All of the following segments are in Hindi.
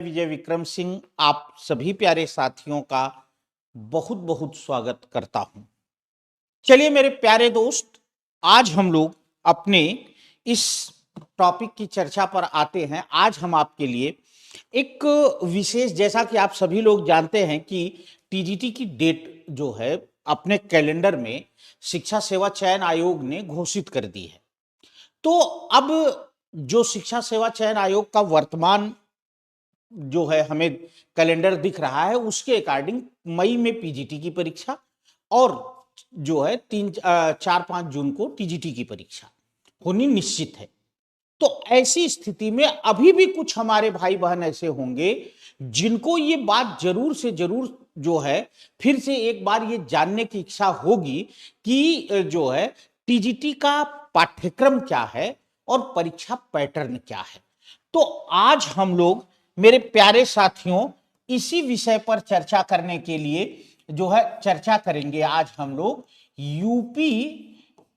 विजय विक्रम सिंह आप सभी प्यारे साथियों का बहुत बहुत स्वागत करता हूं। चलिए मेरे प्यारे दोस्त, आज हम लोग अपने इस टॉपिक की चर्चा पर आते हैं। आज हम आपके लिए एक विशेष, जैसा कि आप सभी लोग जानते हैं कि टीजीटी की डेट जो है अपने कैलेंडर में शिक्षा सेवा चयन आयोग ने घोषित कर दी है। तो अब जो शिक्षा सेवा चयन आयोग का वर्तमान जो है हमें कैलेंडर दिख रहा है, उसके अकॉर्डिंग मई में पीजीटी की परीक्षा और जो है 4-5 जून को टीजीटी की परीक्षा होनी निश्चित है। तो ऐसी स्थिति में अभी भी कुछ हमारे भाई बहन ऐसे होंगे जिनको ये बात जरूर से जरूर जो है फिर से एक बार ये जानने की इच्छा होगी कि जो है टीजीटी का पाठ्यक्रम क्या है और परीक्षा पैटर्न क्या है। तो आज हम लोग मेरे प्यारे साथियों इसी विषय पर चर्चा करने के लिए जो है चर्चा करेंगे। आज हम लोग UP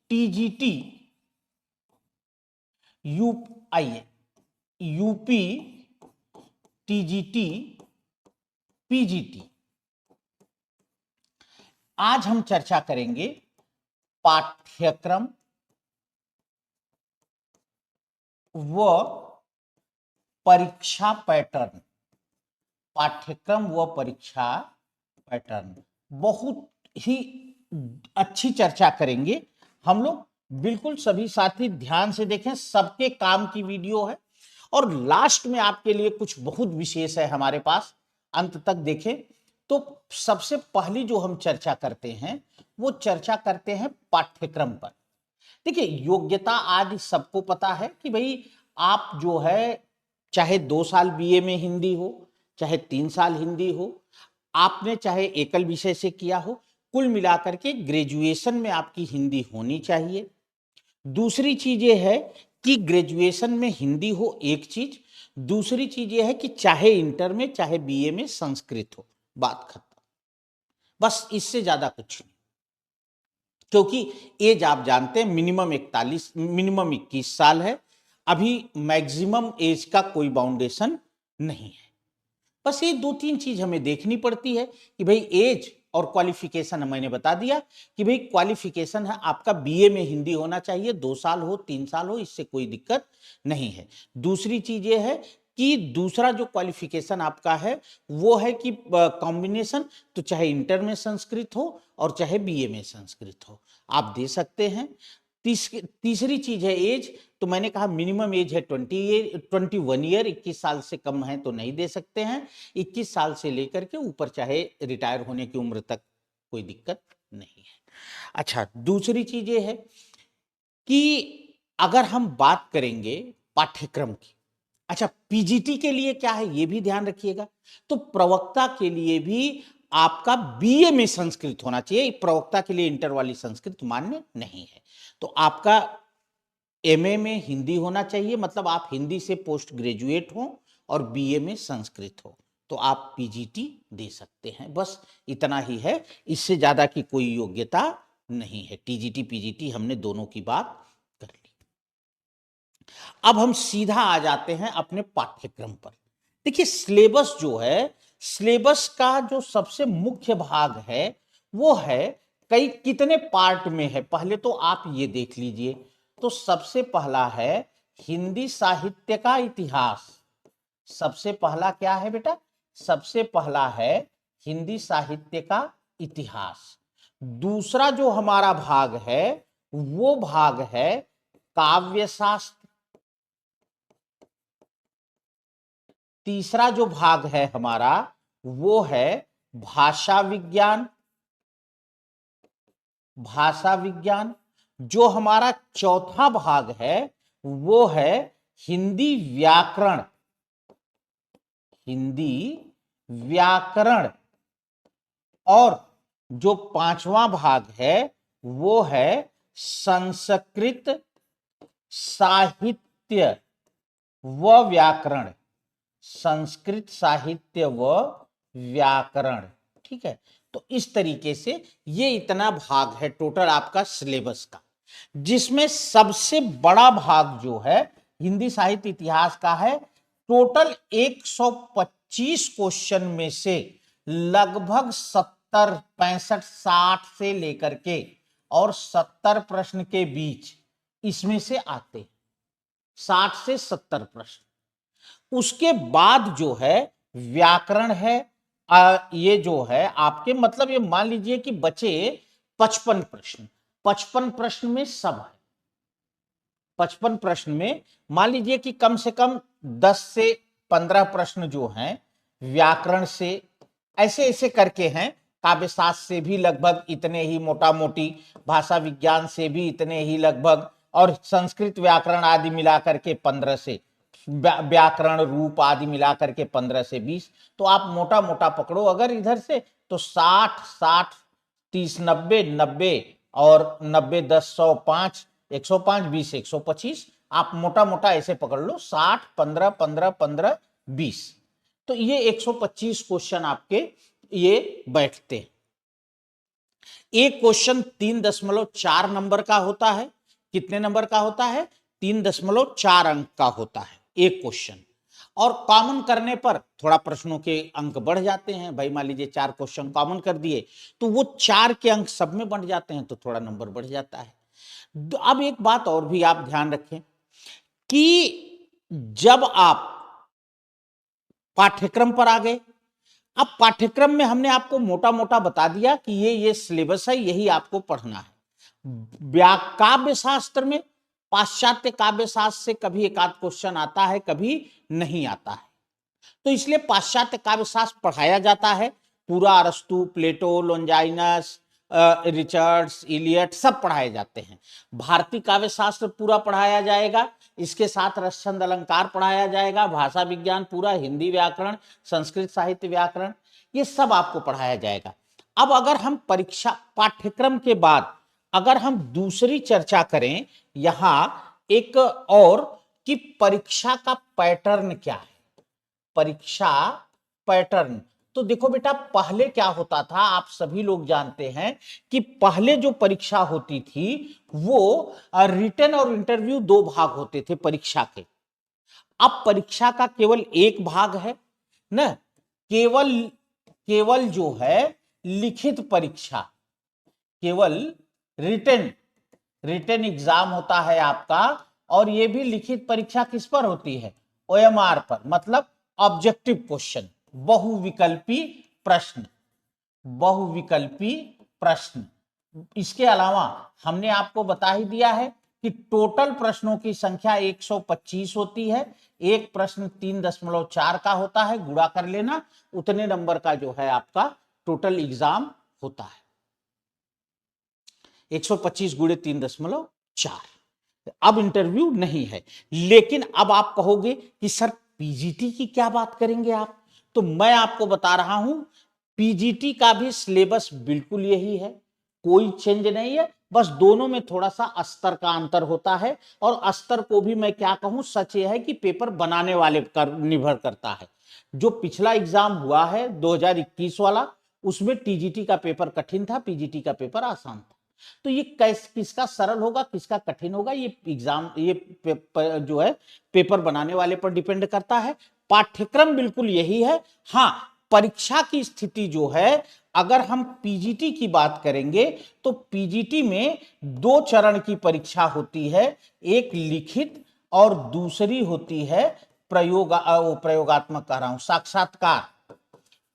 TGT UP TGT PGT आज हम चर्चा करेंगे पाठ्यक्रम व परीक्षा पैटर्न। पाठ्यक्रम व परीक्षा पैटर्न बहुत ही अच्छी चर्चा करेंगे हम लोग। बिल्कुल सभी साथी ध्यान से देखें, सबके काम की वीडियो है और लास्ट में आपके लिए कुछ बहुत विशेष है हमारे पास, अंत तक देखें। तो सबसे पहली जो हम चर्चा करते हैं वो चर्चा करते हैं पाठ्यक्रम पर। देखिए, योग्यता आज सबको पता है कि भाई आप जो है चाहे 2 साल बीए में हिंदी हो, चाहे 3 साल हिंदी हो, आपने चाहे एकल विषय से किया हो, कुल मिलाकर के ग्रेजुएशन में आपकी हिंदी होनी चाहिए। दूसरी चीज ये है कि ग्रेजुएशन में हिंदी हो, एक चीज। दूसरी चीज ये है कि चाहे इंटर में चाहे बीए में संस्कृत हो, बात खत्म। बस इससे ज्यादा कुछ नहीं, क्योंकि एज आप जानते हैं मिनिमम 21 साल है। अभी मैक्सिमम एज का कोई बाउंडेशन नहीं है। बस ये 2-3 चीज हमें देखनी पड़ती है कि भाई एज और क्वालिफिकेशन। मैंने बता दिया कि भाई क्वालिफिकेशन है आपका बीए में हिंदी होना चाहिए, 2 साल हो 3 साल हो, इससे कोई दिक्कत नहीं है। दूसरी चीज ये है कि दूसरा जो क्वालिफिकेशन आपका है वो है कि कॉम्बिनेशन, तो चाहे इंटर में संस्कृत हो और चाहे बीए में संस्कृत हो, आप दे सकते हैं। तीसरी चीज है एज। तो मैंने कहा मिनिमम एज है 21 ईयर, 21 साल से कम है तो नहीं दे सकते हैं। 21 साल से लेकर के ऊपर चाहे रिटायर होने की उम्र तक कोई दिक्कत नहीं है। अच्छा, दूसरी चीज ये है कि अगर हम बात करेंगे पाठ्यक्रम की, अच्छा पीजीटी के लिए क्या है ये भी ध्यान रखिएगा। तो प्रवक्ता के लिए भी आपका बीए में संस्कृत होना चाहिए। प्रवक्ता के लिए इंटर वाली संस्कृत मान्य नहीं है। तो आपका एमए में हिंदी होना चाहिए, मतलब आप हिंदी से पोस्ट ग्रेजुएट हो और बीए में संस्कृत हो, तो आप पीजीटी दे सकते हैं। बस इतना ही है, इससे ज्यादा की कोई योग्यता नहीं है। टीजीटी पीजीटी हमने दोनों की बात कर ली। अब हम सीधा आ जाते हैं अपने पाठ्यक्रम पर। देखिए, सिलेबस जो है, सिलेबस का जो सबसे मुख्य भाग है वो है कितने पार्ट में है, पहले तो आप ये देख लीजिए। तो सबसे पहला है हिंदी साहित्य का इतिहास। सबसे पहला क्या है बेटा? सबसे पहला है हिंदी साहित्य का इतिहास। दूसरा जो हमारा भाग है वो भाग है काव्य शास्त्र। तीसरा जो भाग है हमारा वो है भाषा विज्ञान। भाषा विज्ञान। जो हमारा चौथा भाग है वो है हिंदी व्याकरण। हिंदी व्याकरण। और जो पांचवा भाग है वो है संस्कृत साहित्य व व्याकरण। संस्कृत साहित्य व व्याकरण, ठीक है। तो इस तरीके से ये इतना भाग है टोटल आपका सिलेबस का, जिसमें सबसे बड़ा भाग जो है हिंदी साहित्य इतिहास का है। टोटल 125 क्वेश्चन में से लगभग 70, 65, 60 से लेकर के और 70 प्रश्न के बीच इसमें से आते हैं, 60 से 70 प्रश्न। उसके बाद जो है व्याकरण है, ये जो है आपके मतलब ये मान लीजिए कि बचे 55 प्रश्न। 55 प्रश्न में सब है, 55 प्रश्न में मान लीजिए कि कम से कम 10 से 15 प्रश्न जो हैं व्याकरण से, ऐसे ऐसे करके हैं, काव्यशास्त्र से भी लगभग इतने ही मोटा मोटी, भाषा विज्ञान से भी इतने ही लगभग, और संस्कृत व्याकरण आदि मिलाकर के 15 से, व्याकरण रूप आदि मिलाकर के 15 से 20। तो आप मोटा मोटा पकड़ो अगर इधर से तो 60, 60, 30, 90, 90 और 90, 10, 100, 5, 105, 20, 125, आप मोटा मोटा ऐसे पकड़ लो, 60, 15, 15, 15, 20। तो ये 125 क्वेश्चन आपके ये बैठते हैं। एक क्वेश्चन 3.4 नंबर का होता है। कितने नंबर का होता है? 3.4 अंक का होता है एक क्वेश्चन। और कॉमन करने पर थोड़ा प्रश्नों के अंक बढ़ जाते हैं। भाई मान लीजिए 4 क्वेश्चन कॉमन कर दिए तो वो 4 के अंक सब में बढ़ जाते हैं, तो थोड़ा नंबर बढ़ जाता है। अब एक बात और भी आप ध्यान रखें कि जब आप पाठ्यक्रम पर आ गए, अब पाठ्यक्रम में हमने आपको मोटा मोटा बता दिया कि ये सिलेबस है, यही आपको पढ़ना है। काव्य शास्त्र में, पाश्चात्य काव्य शास्त्र से कभी एक आध क्वेश्चन आता है, कभी नहीं आता है, तो इसलिए पाश्चात्य काव्य शास्त्र पढ़ाया जाता है पूरा। अरस्तु, प्लेटो, लोंजाइनस, रिचर्ड्स, इलियट सब पढ़ाए जाते हैं। भारतीय काव्य शास्त्र पूरा पढ़ाया जाएगा, इसके साथ रसछंद अलंकार पढ़ाया जाएगा, भाषा विज्ञान पूरा, हिंदी व्याकरण, संस्कृत साहित्य व्याकरण, ये सब आपको पढ़ाया जाएगा। अब अगर हम परीक्षा पाठ्यक्रम के बाद अगर हम दूसरी चर्चा करें यहां एक और, कि परीक्षा का पैटर्न क्या है। परीक्षा पैटर्न, तो देखो बेटा पहले क्या होता था, आप सभी लोग जानते हैं कि पहले जो परीक्षा होती थी वो रिटन और इंटरव्यू 2 भाग होते थे परीक्षा के। अब परीक्षा का केवल एक भाग है ना, केवल केवल जो है लिखित परीक्षा, केवल रिटन रिटन एग्जाम होता है आपका। और ये भी लिखित परीक्षा किस पर होती है? ओएमआर पर, मतलब ऑब्जेक्टिव क्वेश्चन, बहुविकल्पी प्रश्न, बहुविकल्पी प्रश्न। इसके अलावा हमने आपको बता ही दिया है कि टोटल प्रश्नों की संख्या 125 होती है। एक प्रश्न 3.4 का होता है, गुणा कर लेना, उतने नंबर का जो है आपका टोटल एग्जाम होता है। 125 गुणे 3.4। अब इंटरव्यू नहीं है। लेकिन अब आप कहोगे कि सर पीजीटी की क्या बात करेंगे आप, तो मैं आपको बता रहा हूं पीजीटी का भी सिलेबस बिल्कुल यही है, कोई चेंज नहीं है, बस दोनों में थोड़ा सा स्तर का अंतर होता है। और स्तर को भी मैं क्या कहूं, सच यह है कि पेपर बनाने वाले पर निर्भर करता है। जो पिछला एग्जाम हुआ है 2021 वाला, उसमें टीजीटी का पेपर कठिन था, पीजीटी का पेपर आसान था। तो ये किसका सरल होगा किसका कठिन होगा, ये एग्जाम ये जो है पेपर बनाने वाले पर डिपेंड करता है। पाठ्यक्रम बिल्कुल यही है। हाँ, परीक्षा की स्थिति जो है, अगर हम पीजीटी की बात करेंगे तो पीजीटी में 2 चरण की परीक्षा होती है, एक लिखित और दूसरी होती है प्रयोगात्मक कह रहा हूं, साक्षात्कार।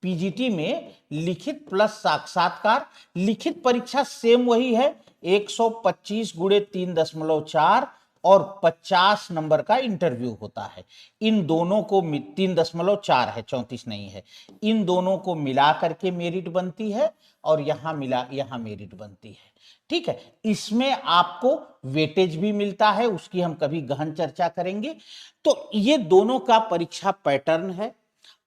पीजीटी में लिखित प्लस साक्षात्कार। लिखित परीक्षा सेम वही है, 125 गुणे 3.4 और 50 नंबर का इंटरव्यू होता है। इन दोनों को 3.4 है, 34 नहीं है। इन दोनों को मिला करके मेरिट बनती है और यहां मेरिट बनती है। ठीक है, इसमें आपको वेटेज भी मिलता है, उसकी हम कभी गहन चर्चा करेंगे। तो ये दोनों का परीक्षा पैटर्न है।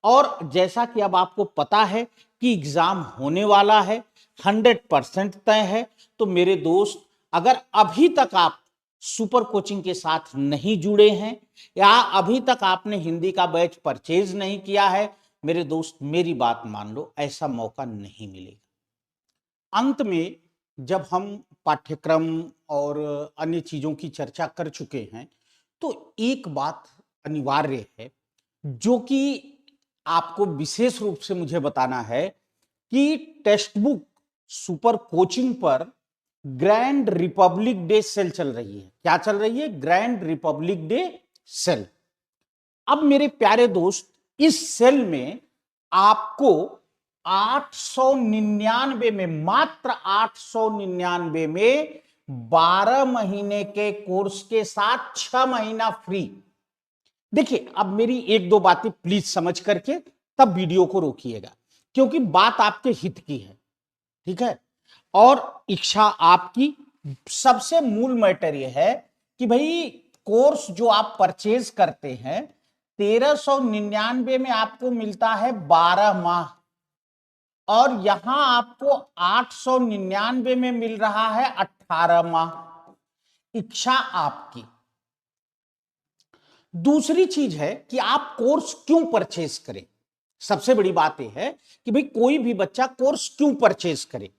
और जैसा कि अब आपको पता है कि एग्जाम होने वाला है, 100% तय है, तो मेरे दोस्त अगर अभी तक आप सुपर कोचिंग के साथ नहीं जुड़े हैं या अभी तक आपने हिंदी का बैच परचेज नहीं किया है, मेरे दोस्त मेरी बात मान लो, ऐसा मौका नहीं मिलेगा। अंत में जब हम पाठ्यक्रम और अन्य चीजों की चर्चा कर चुके हैं तो एक बात अनिवार्य है जो कि आपको विशेष रूप से मुझे बताना है कि टेक्स्ट बुक सुपर कोचिंग पर ग्रैंड रिपब्लिक डे सेल चल रही है। क्या चल रही है? Grand republic day sale. अब मेरे प्यारे दोस्त, इस सेल में आपको 899 में, मात्र 899 में 12 महीने के कोर्स के साथ 6 महीना फ्री। देखिए, अब मेरी एक दो बातें प्लीज समझ करके तब वीडियो को रोकिएगा, क्योंकि बात आपके हित की है, ठीक है, और इच्छा आपकी। सबसे मूल मैटर यह है कि भाई कोर्स जो आप परचेज करते हैं 1399 में आपको मिलता है 12 माह, और यहां आपको 899 में मिल रहा है 18 माह। इच्छा आपकी। दूसरी चीज है कि आप कोर्स क्यों परचेज करें। सबसे बड़ी बात यह है कि भाई कोई भी बच्चा कोर्स क्यों परचेज करे,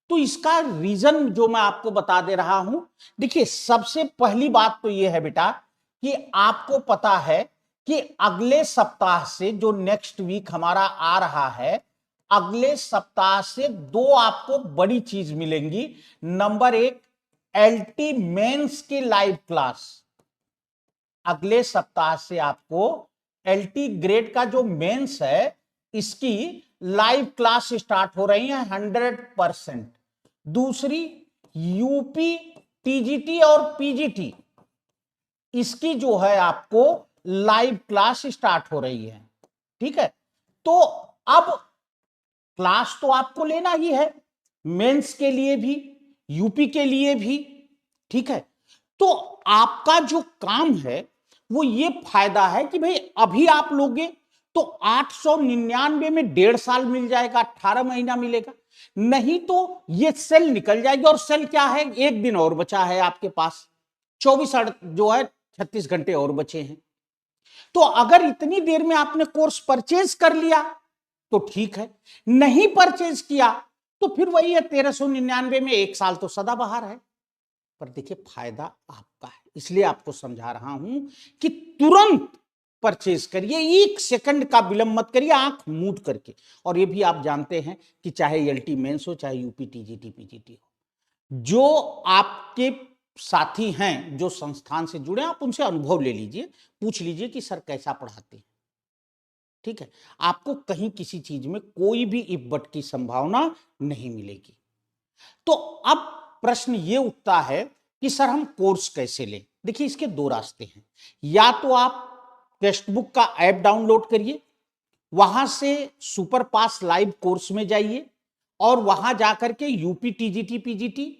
तो इसका रीजन जो मैं आपको बता दे रहा हूं। देखिए, सबसे पहली बात तो यह है बेटा कि आपको पता है कि अगले सप्ताह से, जो नेक्स्ट वीक हमारा आ रहा है, अगले सप्ताह से दो आपको बड़ी चीज मिलेंगी। नंबर एक, एलटी मेंस की लाइव क्लास। अगले सप्ताह से आपको एलटी ग्रेड का जो मेंस है, इसकी लाइव क्लास स्टार्ट हो रही है 100%। दूसरी, यूपी टीजीटी और पीजीटी, इसकी जो है आपको लाइव क्लास स्टार्ट हो रही है, ठीक है। तो अब क्लास तो आपको लेना ही है, मेंस के लिए भी, यूपी के लिए भी, ठीक है। तो आपका जो काम है वो ये फायदा है कि भाई अभी आप लोगे तो 899 में 1.5 साल मिल जाएगा, 18 महीना मिलेगा। नहीं तो ये सेल निकल जाएगी, और सेल क्या है, एक दिन और बचा है आपके पास, 24 जो है 36 घंटे और बचे हैं। तो अगर इतनी देर में आपने कोर्स परचेज कर लिया तो ठीक है, नहीं परचेज किया तो फिर वही है 1399 में 1 साल तो सदाबहार है। पर देखिए, फायदा आपका है, इसलिए आपको समझा रहा हूं कि तुरंत परचेज करिए, 1 सेकंड का विलंब मत करिए, आंख मूंद करके। और ये भी आप जानते हैं कि चाहे एलटी मेंस हो, चाहे यूपी टीजीटी पीजीटी हो, जो आपके साथी हैं जो संस्थान से जुड़े, आप उनसे अनुभव ले लीजिए, पूछ लीजिए कि सर कैसा पढ़ाते हैं, ठीक है। आपको कहीं किसी चीज में कोई भी इफ बट की संभावना नहीं मिलेगी। तो अब प्रश्न ये उठता है कि सर हम कोर्स कैसे लें। देखिए, इसके दो रास्ते हैं। या तो आप टेक्स्ट बुक का ऐप डाउनलोड करिए, वहां से सुपर पास लाइव कोर्स में जाइए, और वहां जाकर के यूपी टीजीटी पीजीटी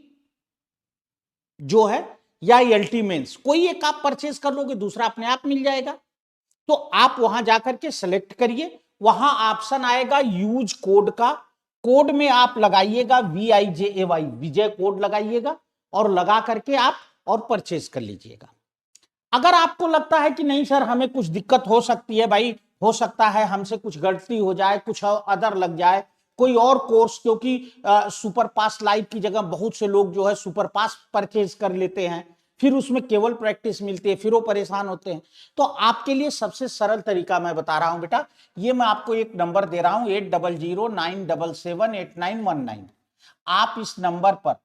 जो है, या एलटी मेंस, कोई एक आप परचेज कर लोगे, दूसरा अपने आप मिल जाएगा। तो आप वहां जाकर के सेलेक्ट करिए, वहां ऑप्शन आएगा यूज कोड का, कोड में आप लगाइएगा VIJAY, विजय कोड लगाइएगा, और लगा करके आप और परचेज कर लीजिएगा। अगर आपको लगता है कि नहीं सर हमें कुछ दिक्कत हो सकती है, भाई हो सकता है हमसे कुछ गलती हो जाए, कुछ अदर लग जाए, कोई और कोर्स, क्योंकि सुपर पास लाइव की जगह बहुत से लोग जो है सुपर पास परचेज कर लेते हैं, फिर उसमें केवल प्रैक्टिस मिलती है, फिर वो परेशान होते हैं। तो आपके लिए सबसे सरल तरीका मैं बता रहा हूं बेटा, ये मैं आपको एक नंबर दे रहा हूं, 8009778919। आप इस नंबर पर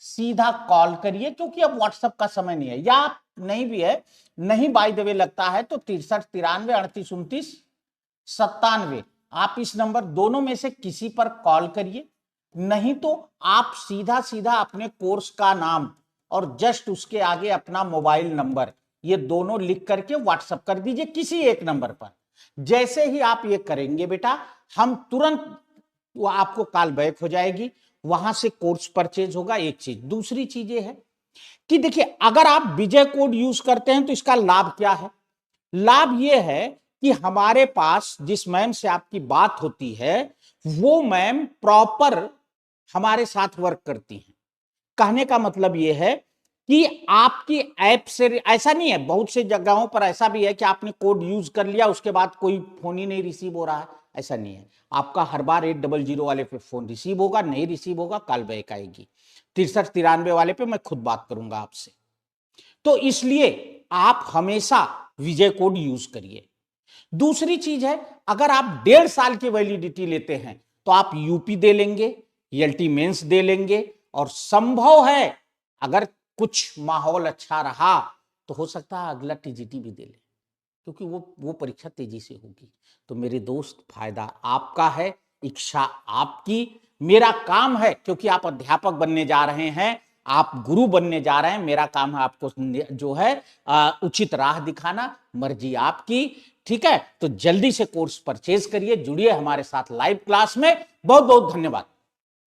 सीधा कॉल करिए, क्योंकि अब व्हाट्सएप का समय नहीं है, या आप नहीं भी है, नहीं बाय द वे लगता है तो 6393383997, आप इस नंबर दोनों में से किसी पर कॉल करिए। नहीं तो आप सीधा सीधा अपने कोर्स का नाम और जस्ट उसके आगे अपना मोबाइल नंबर, ये दोनों लिख करके व्हाट्सएप कर दीजिए किसी एक नंबर पर। जैसे ही आप ये करेंगे बेटा, हम तुरंत, वो आपको कॉल बैक हो जाएगी, वहां से कोर्स परचेज होगा। एक चीज, दूसरी चीज ये है कि देखिए, अगर आप विजय कोड यूज करते हैं तो इसका लाभ क्या है। लाभ यह है कि हमारे पास जिस मैम से आपकी बात होती है, वो मैम प्रॉपर हमारे साथ वर्क करती हैं। कहने का मतलब यह है कि आपकी ऐप से, ऐसा नहीं है, बहुत से जगहों पर ऐसा भी है कि आपने कोड यूज कर लिया, उसके बाद कोई फोन ही नहीं रिसीव हो रहा है। ऐसा नहीं है, आपका हर बार 800 वाले पे फोन रिसीव होगा, नहीं रिसीव होगा कॉल बैक आएगी। 6393 वाले पे मैं खुद बात करूंगा आपसे। तो इसलिए आप हमेशा विजय कोड यूज करिए। दूसरी चीज है, अगर आप 1.5 साल की वैलिडिटी लेते हैं तो आप यूपी दे लेंगे, एलटी मेंस दे लेंगे, और संभव है अगर कुछ माहौल अच्छा रहा तो हो सकता है अगला टीजीटी भी दे ले, क्योंकि वो परीक्षा तेजी से होगी। तो मेरे दोस्त, फायदा आपका है, इच्छा आपकी। मेरा काम है, क्योंकि आप अध्यापक बनने जा रहे हैं, आप गुरु बनने जा रहे हैं, मेरा काम है आपको जो है उचित राह दिखाना, मर्जी आपकी। ठीक है, तो जल्दी से कोर्स परचेज करिए, जुड़िए हमारे साथ लाइव क्लास में। बहुत बहुत धन्यवाद।